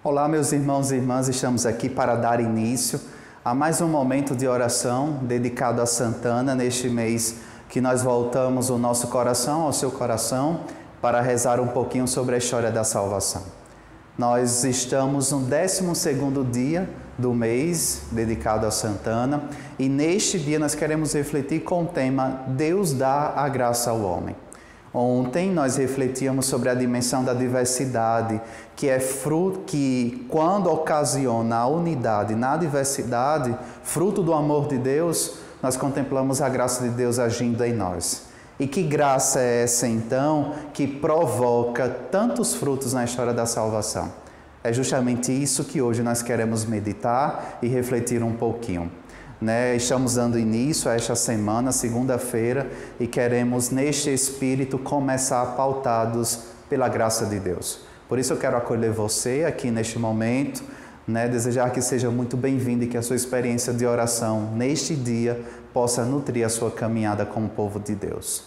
Olá, meus irmãos e irmãs, estamos aqui para dar início a mais um momento de oração dedicado a Santana, neste mês que nós voltamos o nosso coração ao seu coração para rezar um pouquinho sobre a história da salvação. Nós estamos no 12º dia do mês dedicado a Santana e neste dia nós queremos refletir com o tema Deus dá a graça ao homem. Ontem nós refletíamos sobre a dimensão da diversidade, que é fruto que, quando ocasiona a unidade na diversidade, fruto do amor de Deus, nós contemplamos a graça de Deus agindo em nós. E que graça é essa, então, que provoca tantos frutos na história da salvação? É justamente isso que hoje nós queremos meditar e refletir um pouquinho. Estamos dando início a esta semana, segunda-feira, e queremos, neste espírito, começar pautados pela graça de Deus. Por isso eu quero acolher você aqui neste momento, desejar que seja muito bem-vindo e que a sua experiência de oração neste dia possa nutrir a sua caminhada como povo de Deus.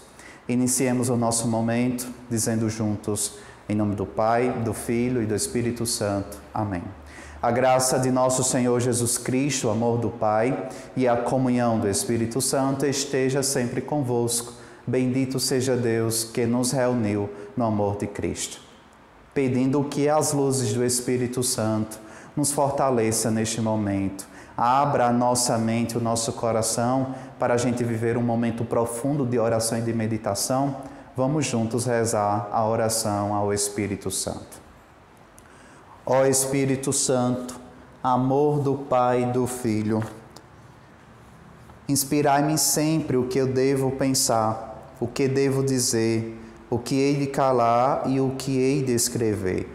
Iniciemos o nosso momento dizendo juntos, em nome do Pai, do Filho e do Espírito Santo. Amém. A graça de nosso Senhor Jesus Cristo, o amor do Pai e a comunhão do Espírito Santo esteja sempre convosco. Bendito seja Deus que nos reuniu no amor de Cristo. Pedindo que as luzes do Espírito Santo nos fortaleça neste momento. Abra a nossa mente, o nosso coração, para a gente viver um momento profundo de oração e de meditação. Vamos juntos rezar a oração ao Espírito Santo. Ó Espírito Santo, amor do Pai e do Filho, inspirai-me sempre o que eu devo pensar, o que devo dizer, o que hei de calar e o que hei de escrever,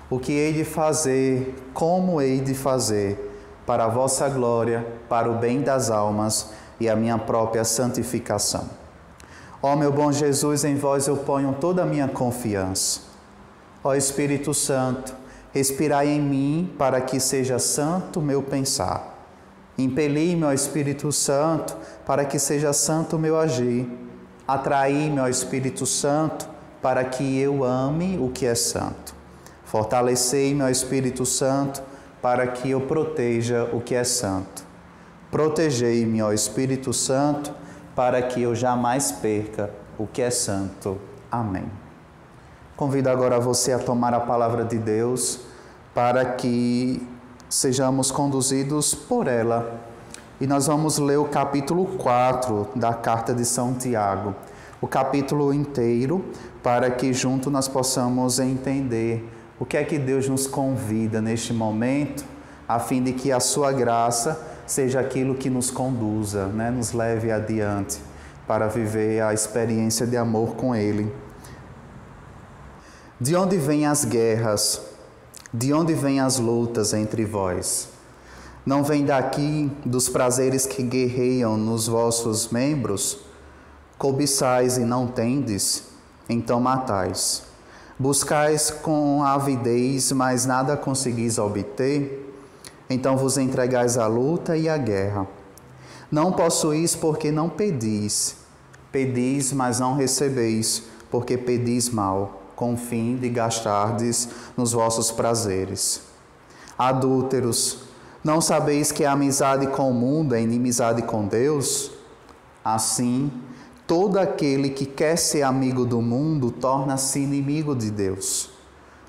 o que hei de fazer, como hei de fazer, para a vossa glória, para o bem das almas e a minha própria santificação. Ó meu bom Jesus, em vós eu ponho toda a minha confiança. Ó Espírito Santo, respirai em mim para que seja santo o meu pensar. Impeli-me, ó Espírito Santo, para que seja santo o meu agir. Atraí-me, ó Espírito Santo, para que eu ame o que é santo. Fortalecei-me, ó Espírito Santo, para que eu proteja o que é santo. Protegei-me, ó Espírito Santo, para que eu jamais perca o que é santo. Amém. Convido agora você a tomar a palavra de Deus para que sejamos conduzidos por ela. E nós vamos ler o capítulo 4 da carta de São Tiago, o capítulo inteiro, para que junto nós possamos entender o que é que Deus nos convida neste momento, a fim de que a sua graça seja aquilo que nos conduza, nos leve adiante para viver a experiência de amor com Ele. De onde vêm as guerras? De onde vêm as lutas entre vós? Não vem daqui dos prazeres que guerreiam nos vossos membros? Cobiçais e não tendes? Então matais. Buscais com avidez, mas nada conseguis obter? Então vos entregais à luta e à guerra. Não possuís porque não pedis. Pedis, mas não recebeis, porque pedis mal, com o fim de gastardes nos vossos prazeres. Adúlteros, não sabeis que a amizade com o mundo é inimizade com Deus? Assim, todo aquele que quer ser amigo do mundo torna-se inimigo de Deus.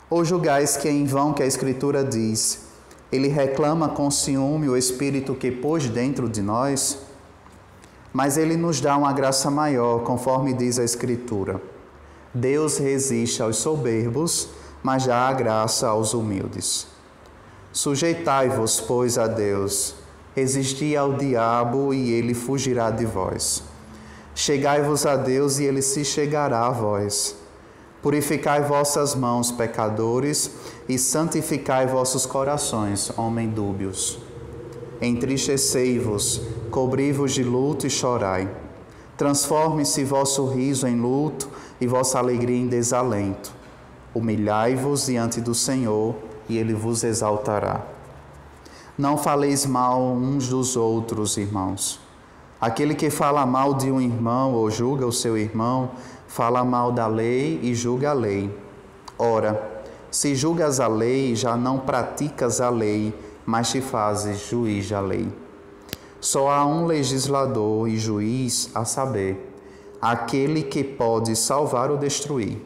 Ou julgais que é em vão que a Escritura diz, ele reclama com ciúme o Espírito que pôs dentro de nós? Mas ele nos dá uma graça maior, conforme diz a Escritura. Deus resiste aos soberbos, mas dá a graça aos humildes. Sujeitai-vos, pois, a Deus. Resisti ao diabo e ele fugirá de vós. Chegai-vos a Deus e ele se chegará a vós. Purificai vossas mãos, pecadores, e santificai vossos corações, homens dúbios. Entristecei-vos, cobri-vos de luto e chorai. Transforme-se vosso riso em luto e vossa alegria em desalento. Humilhai-vos diante do Senhor, e Ele vos exaltará. Não faleis mal uns dos outros, irmãos. Aquele que fala mal de um irmão ou julga o seu irmão, fala mal da lei e julga a lei. Ora, Se julgas a lei, já não praticas a lei, mas te fazes juiz da lei. Só há um legislador e juiz, a saber, aquele que pode salvar ou destruir.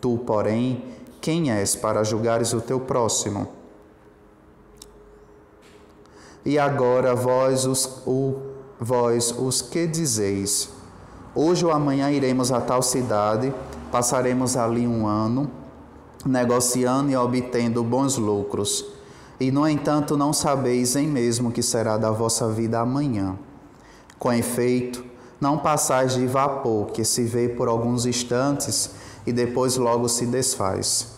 Tu, porém, quem és para julgares o teu próximo? E agora vós os que dizeis, hoje ou amanhã iremos a tal cidade, passaremos ali um ano, negociando e obtendo bons lucros. E, no entanto, não sabeis em mesmo que será da vossa vida amanhã. Com efeito, não passais de vapor, que se vê por alguns instantes e depois logo se desfaz.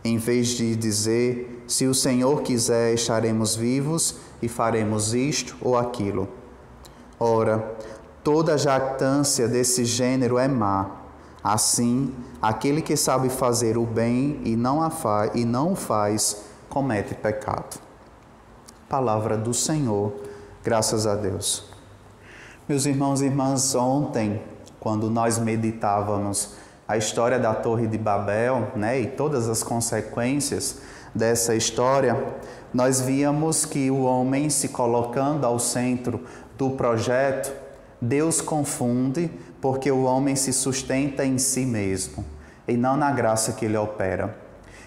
Em vez de dizer, se o Senhor quiser, estaremos vivos e faremos isto ou aquilo. Ora, toda jactância desse gênero é má. Assim, aquele que sabe fazer o bem e não o faz, comete pecado. Palavra do Senhor, graças a Deus. Meus irmãos e irmãs, ontem, quando nós meditávamos a história da Torre de Babel, e todas as consequências dessa história, nós víamos que o homem se colocando ao centro do projeto, Deus confunde porque o homem se sustenta em si mesmo e não na graça que ele opera.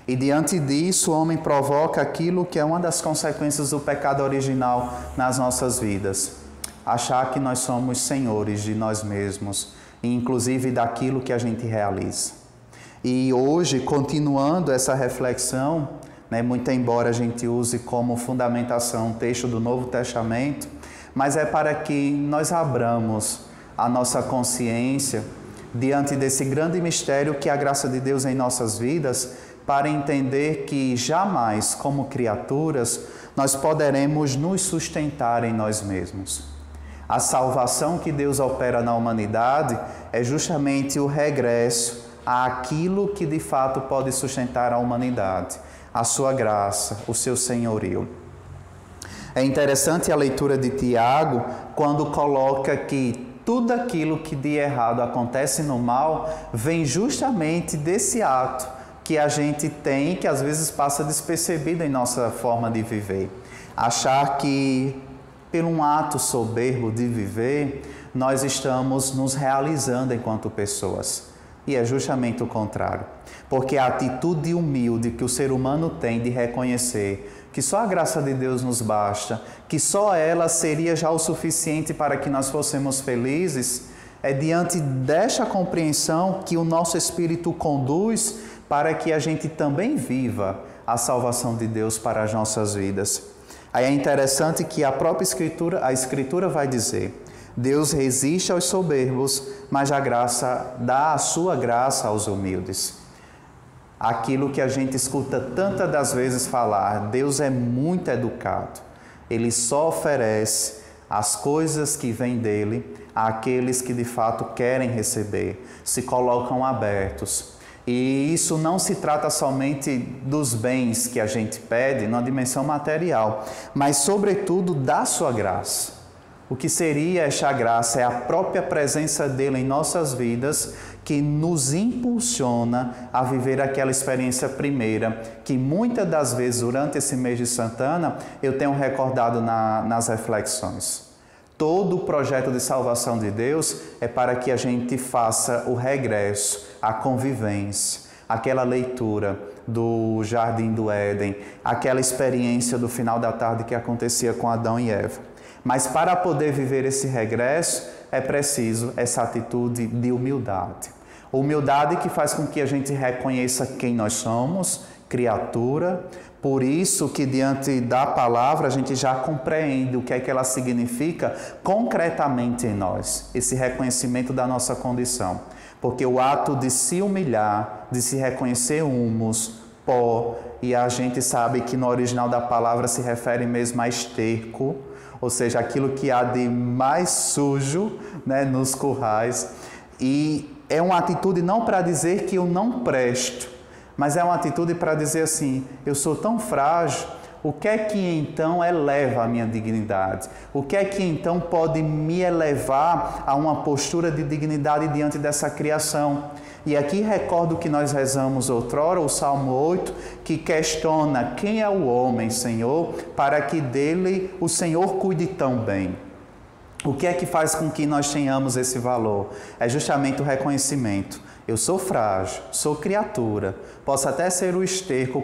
E diante disso, o homem provoca aquilo que é uma das consequências do pecado original nas nossas vidas. Achar que nós somos senhores de nós mesmos, e inclusive daquilo que a gente realiza. E hoje, continuando essa reflexão, muito embora a gente use como fundamentação o texto do Novo Testamento, mas é para que nós abramos a nossa consciência diante desse grande mistério que é a graça de Deus em nossas vidas, para entender que jamais, como criaturas, nós poderemos nos sustentar em nós mesmos. A salvação que Deus opera na humanidade é justamente o regresso àquilo que de fato pode sustentar a humanidade, a sua graça, o seu senhorio. É interessante a leitura de Tiago quando coloca que tudo aquilo que de errado acontece no mal vem justamente desse ato que a gente tem, que às vezes passa despercebido em nossa forma de viver. Achar que, por um ato soberbo de viver, nós estamos nos realizando enquanto pessoas. E é justamente o contrário. Porque a atitude humilde que o ser humano tem de reconhecer que só a graça de Deus nos basta, que só ela seria já o suficiente para que nós fôssemos felizes, é diante desta compreensão que o nosso espírito conduz para que a gente também viva a salvação de Deus para as nossas vidas. Aí é interessante que a própria Escritura vai dizer: Deus resiste aos soberbos, mas dá a sua graça aos humildes. Aquilo que a gente escuta tantas das vezes falar, Deus é muito educado. Ele só oferece as coisas que vêm dele àqueles que de fato querem receber, se colocam abertos. E isso não se trata somente dos bens que a gente pede na dimensão material, mas sobretudo da sua graça. O que seria esta graça? É a própria presença dele em nossas vidas que nos impulsiona a viver aquela experiência primeira, que muitas das vezes durante esse mês de Santana eu tenho recordado nas reflexões. Todo o projeto de salvação de Deus é para que a gente faça o regresso, a convivência, aquela leitura do Jardim do Éden, aquela experiência do final da tarde que acontecia com Adão e Eva. Mas para poder viver esse regresso, é preciso essa atitude de humildade. Humildade que faz com que a gente reconheça quem nós somos, criatura. Por isso que diante da palavra a gente já compreende o que é que ela significa concretamente em nós. Esse reconhecimento da nossa condição. Porque o ato de se humilhar, de se reconhecer humus, pó, e a gente sabe que no original da palavra se refere mesmo a esterco, ou seja, aquilo que há de mais sujo, nos currais. E é uma atitude não para dizer que eu não presto, mas é uma atitude para dizer assim: eu sou tão frágil, o que é que então eleva a minha dignidade? O que é que então pode me elevar a uma postura de dignidade diante dessa criação? E aqui recordo que nós rezamos outrora, o Salmo 8, que questiona quem é o homem, Senhor, para que dele o Senhor cuide tão bem. O que é que faz com que nós tenhamos esse valor? É justamente o reconhecimento. Eu sou frágil, sou criatura, posso até ser o esterco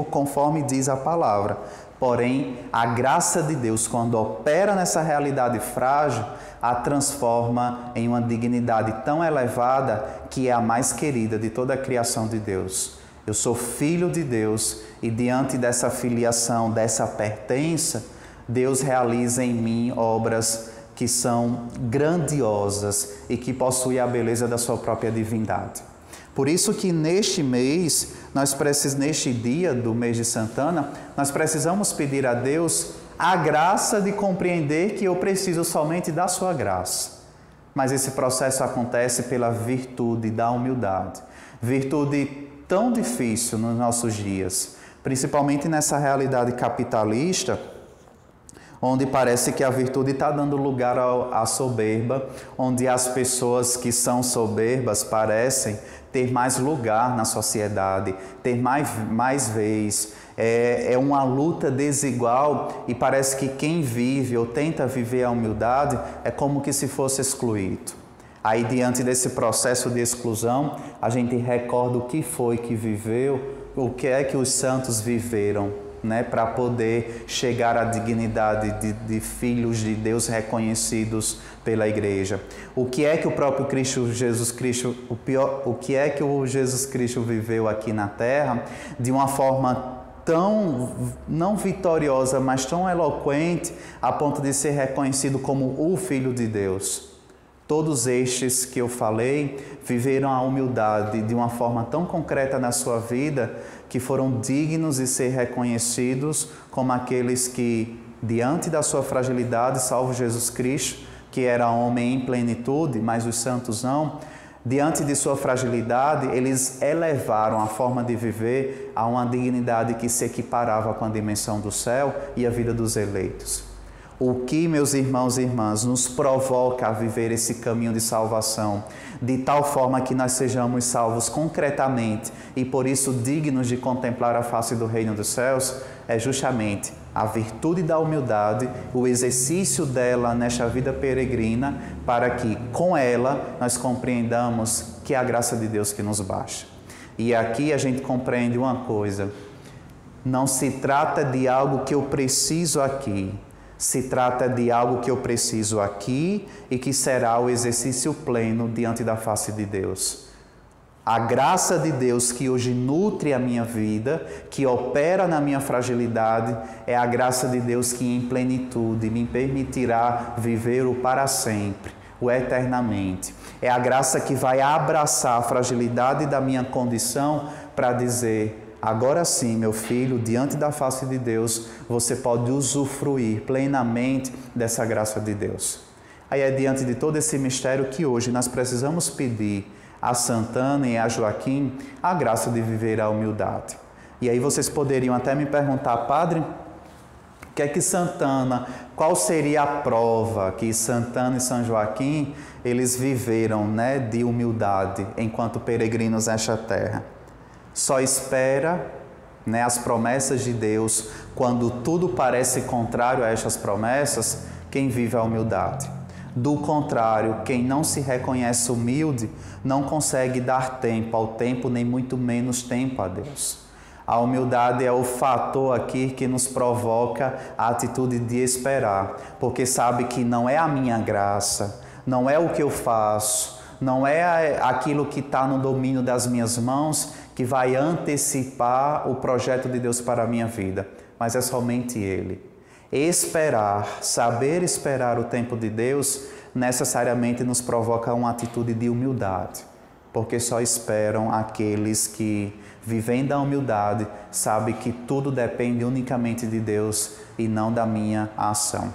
conforme diz a palavra. Porém, a graça de Deus, quando opera nessa realidade frágil, a transforma em uma dignidade tão elevada que é a mais querida de toda a criação de Deus. Eu sou filho de Deus e diante dessa filiação, dessa pertença, Deus realiza em mim obras que são grandiosas e que possuem a beleza da sua própria divindade. Por isso que neste mês, neste dia do mês de Santana, nós precisamos pedir a Deus a graça de compreender que eu preciso somente da sua graça. Mas esse processo acontece pela virtude da humildade. Virtude tão difícil nos nossos dias, principalmente nessa realidade capitalista, onde parece que a virtude está dando lugar à soberba, onde as pessoas que são soberbas parecem ter mais lugar na sociedade, ter mais vez. É uma luta desigual e parece que quem vive ou tenta viver a humildade é como que se fosse excluído. Aí, diante desse processo de exclusão, a gente recorda o que foi que viveu, o que é que os santos viveram, para poder chegar à dignidade de filhos de Deus reconhecidos pela Igreja. O que é que o próprio Jesus Cristo viveu aqui na Terra de uma forma tão, não vitoriosa, mas tão eloquente, a ponto de ser reconhecido como o Filho de Deus. Todos estes que eu falei viveram a humildade de uma forma tão concreta na sua vida que foram dignos de ser reconhecidos como aqueles que, diante da sua fragilidade, salvo Jesus Cristo, que era homem em plenitude, mas os santos não, diante de sua fragilidade, eles elevaram a forma de viver a uma dignidade que se equiparava com a dimensão do céu e a vida dos eleitos. O que, meus irmãos e irmãs, nos provoca a viver esse caminho de salvação, de tal forma que nós sejamos salvos concretamente e por isso dignos de contemplar a face do reino dos céus, é justamente a virtude da humildade, o exercício dela nesta vida peregrina, para que com ela nós compreendamos que é a graça de Deus que nos basta. E aqui a gente compreende uma coisa: não se trata de algo que eu preciso aqui, se trata de algo que eu preciso aqui e que será o exercício pleno diante da face de Deus. A graça de Deus que hoje nutre a minha vida, que opera na minha fragilidade, é a graça de Deus que em plenitude me permitirá viver o para sempre, o eternamente. É a graça que vai abraçar a fragilidade da minha condição para dizer: agora sim, meu filho, diante da face de Deus, você pode usufruir plenamente dessa graça de Deus. Aí é diante de todo esse mistério que hoje nós precisamos pedir a Santana e a Joaquim a graça de viver a humildade. E aí vocês poderiam até me perguntar: padre, o que é que Santana, qual seria a prova que Santana e São Joaquim, eles viveram, de humildade enquanto peregrinos nesta terra? Só espera, as promessas de Deus, quando tudo parece contrário a estas promessas, quem vive a humildade. Do contrário, quem não se reconhece humilde, não consegue dar tempo ao tempo, nem muito menos tempo a Deus. A humildade é o fator aqui que nos provoca a atitude de esperar, porque sabe que não é a minha graça, não é o que eu faço, não é aquilo que está no domínio das minhas mãos que vai antecipar o projeto de Deus para a minha vida, mas é somente Ele. Esperar, saber esperar o tempo de Deus, necessariamente nos provoca uma atitude de humildade, porque só esperam aqueles que, vivendo a humildade, sabem que tudo depende unicamente de Deus e não da minha ação.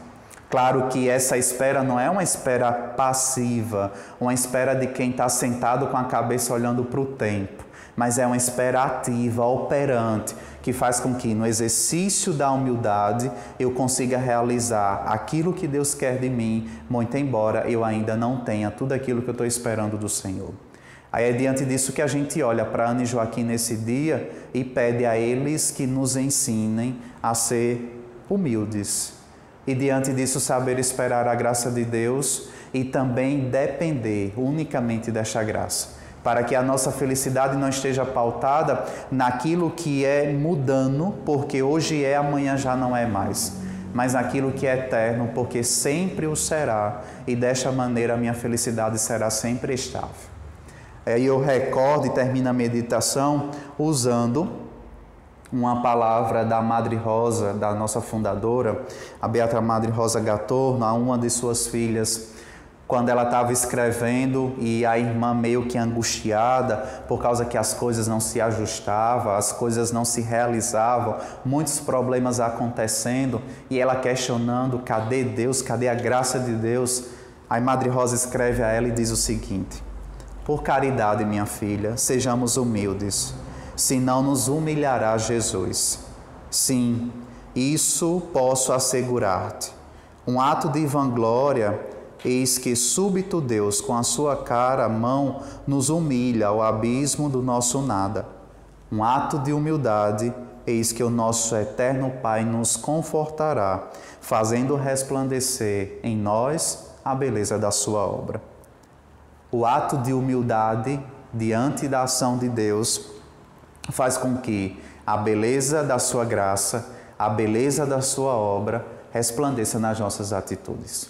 Claro que essa espera não é uma espera passiva, uma espera de quem está sentado com a cabeça olhando para o tempo, mas é uma espera ativa, operante, que faz com que no exercício da humildade eu consiga realizar aquilo que Deus quer de mim, muito embora eu ainda não tenha tudo aquilo que eu estou esperando do Senhor. Aí é diante disso que a gente olha para Ana e Joaquim nesse dia e pede a eles que nos ensinem a ser humildes. E diante disso saber esperar a graça de Deus e também depender unicamente desta graça, para que a nossa felicidade não esteja pautada naquilo que é mudando, porque hoje é, amanhã já não é mais, mas naquilo que é eterno, porque sempre o será, e desta maneira a minha felicidade será sempre estável. E eu recordo e termino a meditação usando uma palavra da Madre Rosa, da nossa fundadora, a Beata Madre Rosa Gatorno, a uma de suas filhas, quando ela estava escrevendo e a irmã meio que angustiada por causa que as coisas não se ajustavam, as coisas não se realizavam, muitos problemas acontecendo e ela questionando, cadê Deus, cadê a graça de Deus? A Madre Rosa escreve a ela e diz o seguinte: por caridade, minha filha, sejamos humildes, senão nos humilhará Jesus. Sim, isso posso assegurar-te. Um ato de vanglória, eis que súbito Deus, com a sua cara, mão, nos humilha ao abismo do nosso nada. Um ato de humildade, eis que o nosso eterno Pai nos confortará, fazendo resplandecer em nós a beleza da sua obra. O ato de humildade diante da ação de Deus faz com que a beleza da sua graça, a beleza da sua obra resplandeça nas nossas atitudes.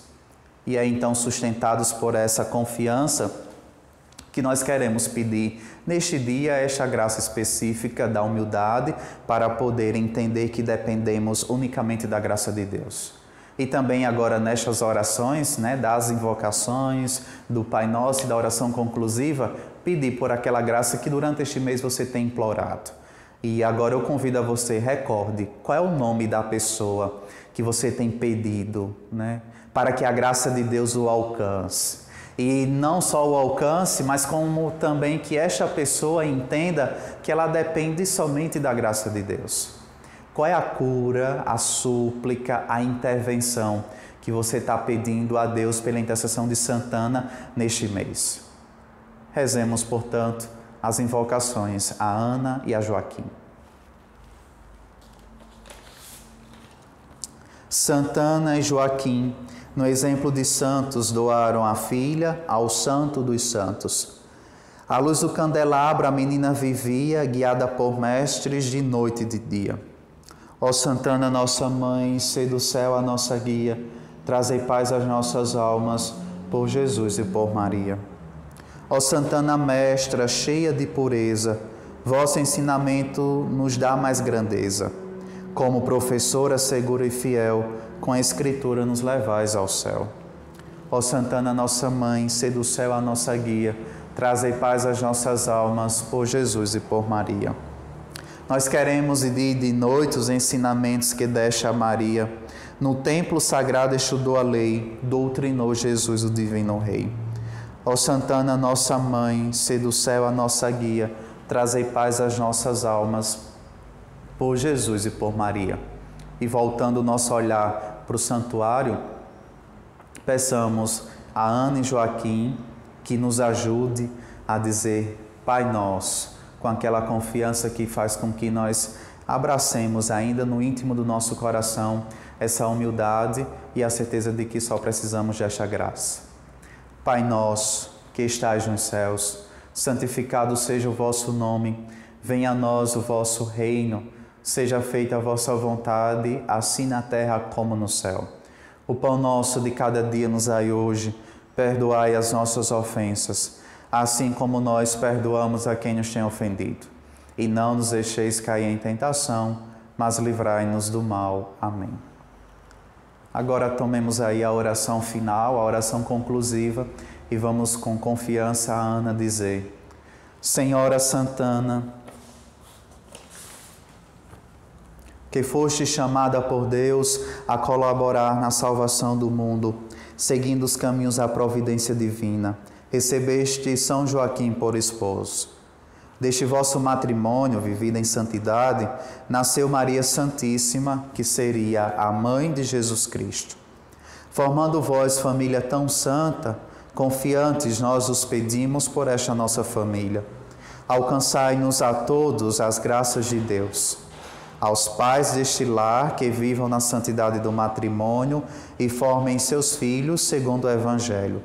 E é então sustentados por essa confiança que nós queremos pedir neste dia esta graça específica da humildade para poder entender que dependemos unicamente da graça de Deus. E também agora nestas orações, das invocações, do Pai Nosso e da oração conclusiva, pedir por aquela graça que durante este mês você tem implorado. E agora eu convido a você, recorde qual é o nome da pessoa que você tem pedido, para que a graça de Deus o alcance. E não só o alcance, mas como também que esta pessoa entenda que ela depende somente da graça de Deus. Qual é a cura, a súplica, a intervenção que você está pedindo a Deus pela intercessão de Santana neste mês? Rezemos, portanto, as invocações a Ana e a Joaquim. Santana e Joaquim, no exemplo de santos, doaram a filha ao santo dos santos. À luz do candelabro, a menina vivia, guiada por mestres de noite e de dia. Ó Santana, nossa mãe, sê do céu a nossa guia, trazei paz às nossas almas, por Jesus e por Maria. Ó Santana mestra, cheia de pureza, vosso ensinamento nos dá mais grandeza. Como professora segura e fiel, com a Escritura nos levais ao céu. Ó Santana nossa mãe, sê do céu a nossa guia, trazei paz às nossas almas, por Jesus e por Maria. Nós queremos e dia e de noite os ensinamentos que deste a Maria. No templo sagrado estudou a lei, doutrinou Jesus o divino Rei. Ó Santana nossa mãe, sê do céu a nossa guia, trazei paz às nossas almas, por Jesus e por Maria. E voltando o nosso olhar para o santuário, peçamos a Ana e Joaquim que nos ajude a dizer Pai Nosso, com aquela confiança que faz com que nós abracemos ainda no íntimo do nosso coração essa humildade e a certeza de que só precisamos desta graça. Pai nosso, que estais nos céus, santificado seja o vosso nome, venha a nós o vosso reino, seja feita a vossa vontade, assim na terra como no céu. O pão nosso de cada dia nos dai hoje, perdoai as nossas ofensas, assim como nós perdoamos a quem nos tem ofendido. E não nos deixeis cair em tentação, mas livrai-nos do mal. Amém. Agora tomemos aí a oração final, a oração conclusiva, e vamos com confiança a Ana dizer: Senhora Santana, que foste chamada por Deus a colaborar na salvação do mundo, seguindo os caminhos da providência divina, recebeste São Joaquim por esposo. Deste vosso matrimônio, vivido em santidade, nasceu Maria Santíssima, que seria a mãe de Jesus Cristo. Formando vós família tão santa, Confiantes, nós os pedimos por esta nossa família. Alcançai-nos a todos as graças de Deus. Aos pais deste lar que vivam na santidade do matrimônio e formem seus filhos segundo o Evangelho.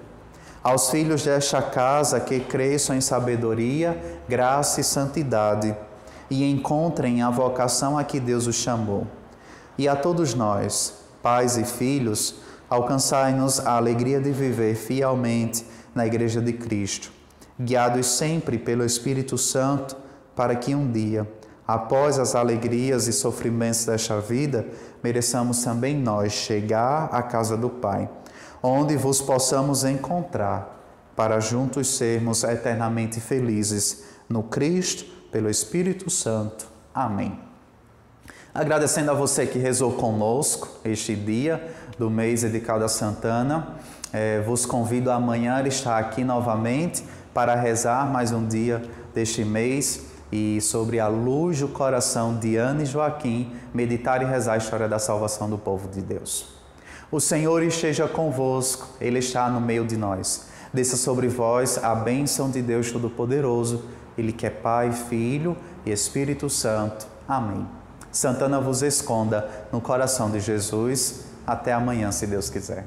Aos filhos desta casa que cresçam em sabedoria, graça e santidade e encontrem a vocação a que Deus os chamou. E a todos nós, pais e filhos, alcançai-nos a alegria de viver fielmente na Igreja de Cristo, guiados sempre pelo Espírito Santo, para que um dia, após as alegrias e sofrimentos desta vida, mereçamos também nós chegar à casa do Pai, onde vos possamos encontrar, para juntos sermos eternamente felizes no Cristo, pelo Espírito Santo. Amém. Agradecendo a você que rezou conosco este dia do mês dedicado a Santana, vos convido a amanhã estar aqui novamente para rezar mais um dia deste mês e sobre a luz do coração de Ana e Joaquim, meditar e rezar a história da salvação do povo de Deus. O Senhor esteja convosco, Ele está no meio de nós. Desça sobre vós a bênção de Deus Todo-Poderoso, Ele que é Pai, Filho e Espírito Santo. Amém. Santana vos esconda no coração de Jesus. Até amanhã, se Deus quiser.